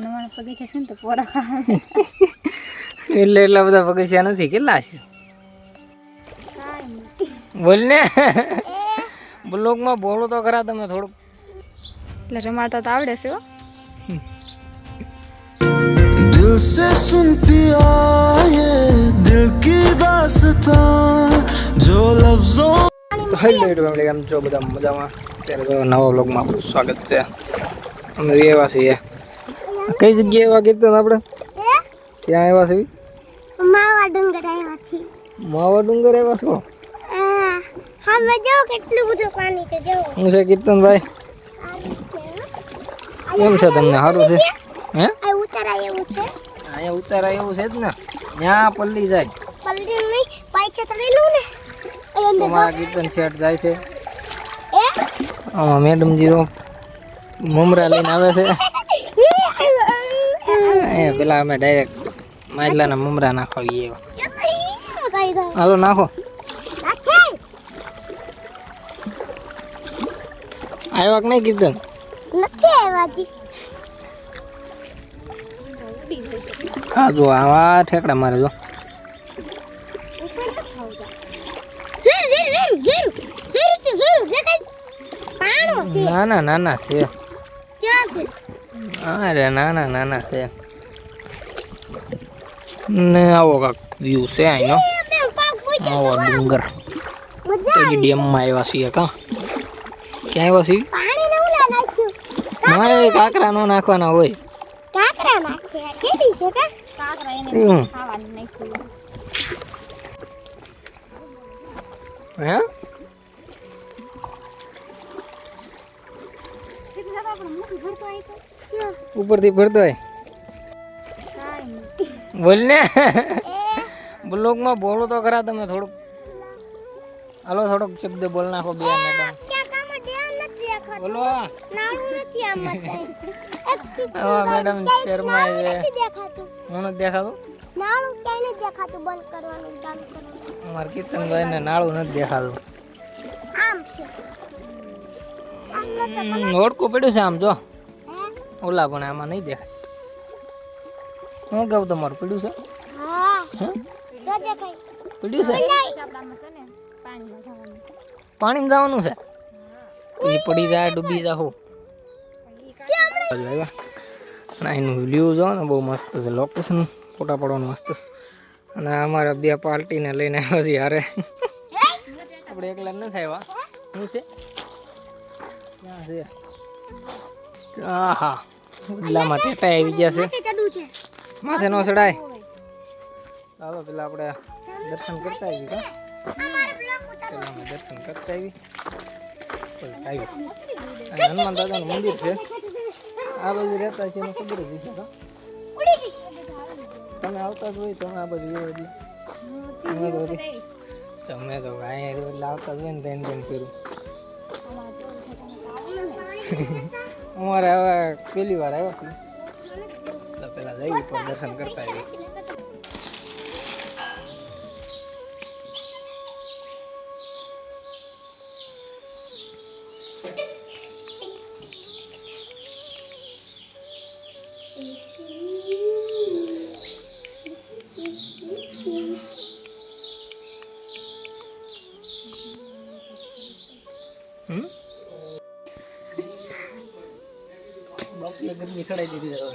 મારા પગથિયા છે ને તો પોરા ખાવા એટલે એટલા બધા પગથિયા નથી, કેટલા છે? બોલ ને, બ્લોગમાં બોલો તો ખરા તમે થોડુંક. એટલે રમાડતા તો આવડે છે હો. दिल से सुन पिया ये दिल की दास्तां जो लफ्जों તો હેલો ફેમિલી, કેમ છો બધા? મજામાં? ત્યારે તો નવા વ્લોગમાં આપણું સ્વાગત છે. અમે એવા છીએ, કઈ જગ્યાએ એવા કીધું આપણે ક્યાં આવ્યા છે? માવા ડુંગર આવ્યા છે. માવા ડુંગર આવ્યા છો? હા મેં જો કેટલું બધું પાણી છે જો. હું છે કીર્તનભાઈ, કેમ છે તમને? સારું છે? હે આ ઉતરાય એવું છે. અહીંયા ઉતારાય એવું છે જ ને, ત્યાં પલ્લી જાય. પલટી નહીં પાછળ ચડી લઉં ને એ અંદર તમારા કીર્તન શેઠ જાય છે. એ આમાં મેડમજી રો મમરા લઈને આવે છે. એ પેલા અમે ડાયરેક્ટ માછલાના મમરા નાખવીએ એવા. હાલો નાખો. આવ્યા કે નહીં કીર્તન? નથી આવ્યા. હા જો આવા ઠેકડા મારે જો. નાના નાના છે. અરે નાના નાના છે ને. આવો કાંક વ્યૂ છે અહીંનો. આવો ડુંગર ડેમમાં આવ્યા છીએ. કા ક્યાં આવ્યા છીએ? મારે કાંકરા નો નાખવાના હોય. કાકરા નાખે કેવી છે કા કાકરા એને હમ. ખાવાનું નાખ્યું. હે ઉપરથી ભરતો હોય. બોલ ને, બ્લોગમાં બોલો તો ખરા તમે થોડુંક. હાલો થોડોક શબ્દ બોલ નાખો બે મેડમ. બોલો. હા મેડમ શર્મા છે. હું નથી દેખાતું. અમારે કીર્તનભાઈ ને નાળું નથી દેખાતું. ઓળખું પડ્યું છે આમ જો. ઓલા પણ આમાં નહીં દેખાય. હું કહું તમારું પડ્યું છે? પડ્યું છે? પાણીમાં જવાનું છે? એ પડી જાય ડૂબી જાવ. એનું વ્યૂ જો ને બહુ મસ્ત છે. લોકેશન ફોટા પાડવાનું મસ્ત. અને અમારે બે પાર્ટીને લઈને આવ્યા છીએ હારે. આપણે એકલા નથી આવ્યા. શું છે? ક્યાં છે? આહા ઉડલામાં ટેટા આવી ગયા છે. માથે નો ચડાય. ચાલો પેલા આપણે દર્શન કરતા આવી. કા પેલા અમે દર્શન કરતા આવી. હનુમાન દાદાનું મંદિર છે. આ બાજુ રહેતા છે એને ખબર જ છે. તમે આવતા જ હોય, તમે આ બાજુ એવો એટલે તમે તો અહીંયા એટલે આવતા જ હોય ને તેને તેને કર્યું. અમારે હવે પહેલી વાર આવ્યા છીએ એટલે પેલા જઈ પણ દર્શન કરતા આવી. બાપુએ ગરમી ચડાઈ દીધી હવે.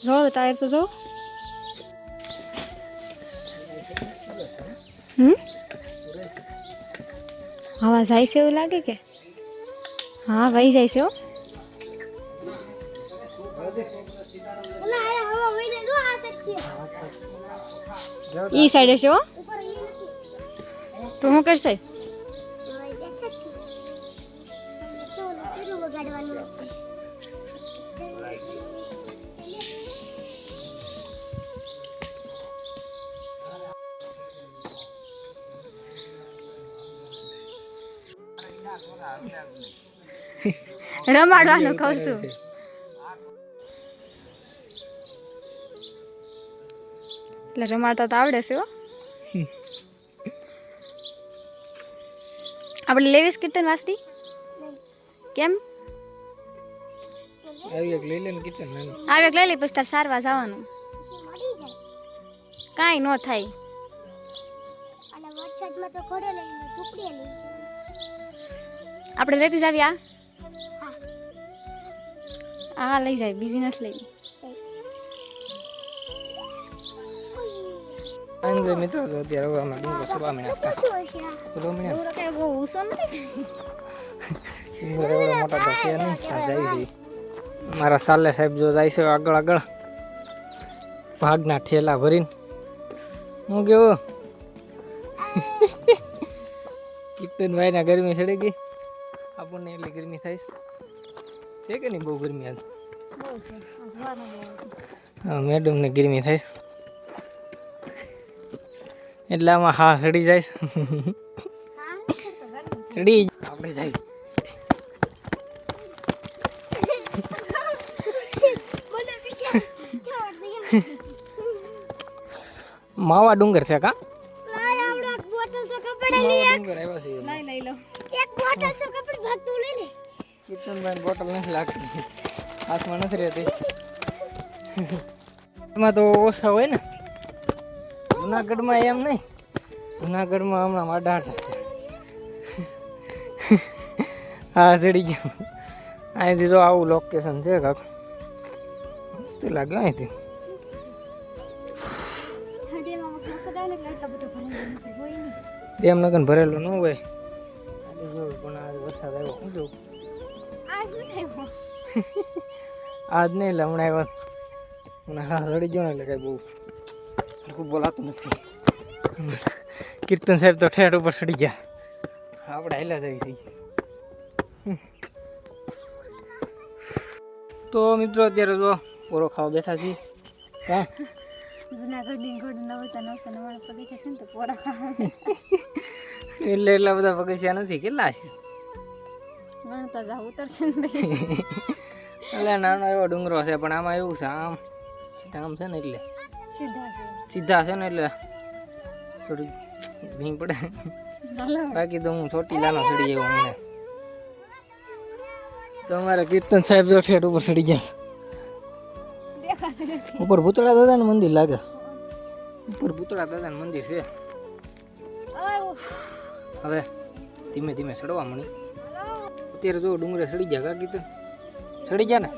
જો ટાયર તો જો. હવા જાય છે એવું લાગે કે? હા વહી જાય છે હો. ઈ સાઈડે છે હો. તો શું કરશે? રમાડવાનું કહું છું. એટલે રમાડતા તો આવડે છે હો. આપણે લેવીસ કીર્તન વાસતી કેમ આવી એક લઈ લે ને કીધું નાની આવે લઈ લે પછી તાર સારવા જવાનું મળી જાય કાંઈ ન થાય અને વરસાદમાં તો ઘોડે લઈને ટુકડી લઈ આપણે લેતી જ આવી આ હા આ લઈ જાય બીજી નથી લઈ અંજે મિત્રો તો અત્યારે હવે અમે ડુંગર સુરવા મીના હતા શું હશે આ? સુરવા મીના ડુંગરો કઈ બહુ ઊંચો નથી ડુંગર એવડો મોટા તો છે નહીં આ જાય છે મારા સાલે સાહેબ જો જાય છે આગળ આગળ ભાગના ઠેલા ભરીને હું કેવું કીર્તનભાઈના ગરમી ચડી ગઈ આપણને એટલી ગરમી થાય છે કે નહીં બહુ ગરમી હાલ બહુ છે સવારમાં બહુ હા મેડમને ગરમી થાય એટલે આમાં હા ચડી જાય ચડી આપણે જાય બોલે પીછે છોડ દે માવા ડુંગર છે કા લાય આવડો એક બોટલ તો કપડા લઈ માવા ડુંગર આવ્યા છે લઈ લો એક બોટલ તો કપડા ભાગતું લઈ લે કીર્તનભાઈ બોટલ નથી લાગતી હાથમાં નથી રહેતી એમાં તો ઓછા હોય ને જુનાગઢમાં એમ નહીં જુનાગઢમાં હમણાં માડા છે હા ચડી ગયો અહીંથી તો આવું લોકેશન છે કાક મસ્ત લાગે અહીંથી ડેમ નગન ભરેલો ન હોય આજે જોયું પણ આજે વરસાદ આવ્યો શું જોવું આજ નથી આવ્યો આજ નહીં એટલે હમણાં આવ્યો મને હા રડી ગયો ને એટલે કઈ બહુ ખૂબ બોલાતું નથી કીર્તન સાહેબ તો ઠેઠ ઉપર ચડી ગયા આપણે હાલ્યા જઈએ છીએ તો મિત્રો અત્યારે જો પૂરો ખાવા બેઠા છીએ હા જુનાગઢની ઘોડ 999 પગથિયા છે ને તો પોરા એટલે એટલા બધા પગથિયા નથી કેટલા છે ગણતા જાવ ઉતરશે ને ભાઈ એટલે નાનો એવો ડુંગરો છે પણ આમાં એવું છે આમ સીધા આમ છે ને એટલે સીધા છે સીધા છે ને એટલે થોડી ભીંગ પડે બાકી તો હું છોટી લાનો ચડી એવો મને તો અમારા કીર્તન સાહેબ જો ઠેઠ ઉપર ચડી ગયા ઉપર ભૂતળા દાદાનું મંદિર લાગે ઉપર ભૂતળા દાદાનું મંદિર છે હવે ધીમે ધીમે ચડવા મળી અત્યારે જો ડુંગરે ચડી ગયા કા કીર્તન ચડી ગયા ને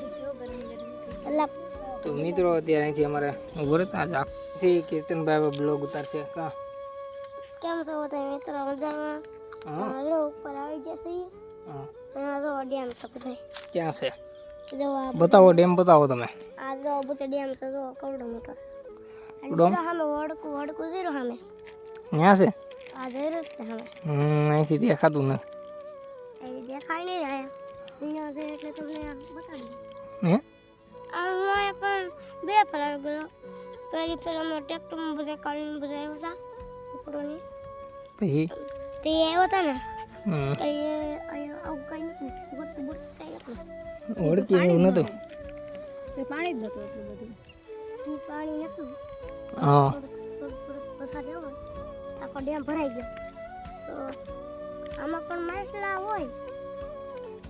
અલ્લા તો મિત્રો અત્યારે અહીંથી અમારે ઉભો રહેતા આજ આખથી કીર્તનભાઈ બ્લોગ ઉતારશે કા કેમ છો બધા મિત્રો મજામાં હા હાલો ઉપર આવી જશે હા આ જો ડેમ છે બધા ક્યાં છે જો આ બતાવો ડેમ બતાવો તમે આ જો બધો ડેમ છે જો કવડો મોટો છે ડોમ? સામે વડકું જીરો સામે ત્યાં છે આ જીરો જ છે સામે અહીંથી દેખાતું નથી એ દેખાય નહીં આયા અહીંયા છે એટલે તમને આ બતાવી દઉં. હે આમાં પણ બે ફેર આવી ગયો પહેલી ફેર અમે ટ્રેક્ટરમાં બધા કાઢીને બધા આવ્યા હતા ઉપરોની પછી તે આવ્યા હતા ને હમ, તો એ અહીંયા આવું કાંઈ નથી ગોતું બોતું કાંઈ નથી ઓળખી એવું નતું તે પાણી જ નતું એટલું બધું ઈ પાણી નતું હા થોડુંક વરસાદ આવ્યો આખો ડેમ ભરાઈ ગયો તો આમાં પણ માછલા હોય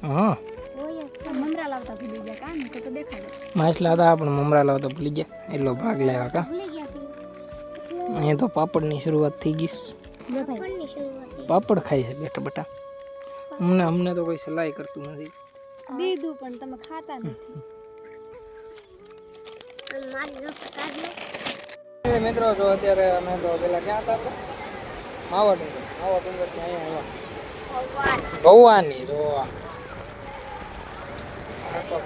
હા હોય જ. મમરા લાવતા ભૂલી ગયા કામ તો દેખાડે માછલા હતા પણ મમરા લાવતા ભૂલી ગયા એટલો ભાગ લાવ્યા કા ભૂલી ગયા છીએ અહીંયા તો પાપડની શરૂઆત થઈ ગઈ પણની શરૂઆત છે પાપડ ખાય છે બેઠા બેઠા અમને તો કોઈ સલાહ કરતું નથી દીધું પણ તમે ખાતા નથી અને મારી રોટલા કાઢ લે મિત્રો જો અત્યારે અમે તો પેલા ક્યાં હતા આપણે? માવા ડુંગર થી અહીંયા આવ્યા ભવાની જો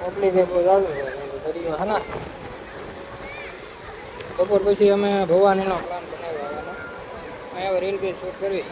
પબ્લિક એ બહુ ચાલુ છે દરિયો હા ના બપોર પછી અમે ભવાનીનો પ્લાન બનાવ્યો આવવાનો અહીંયા રીલ બી શૂટ કરવી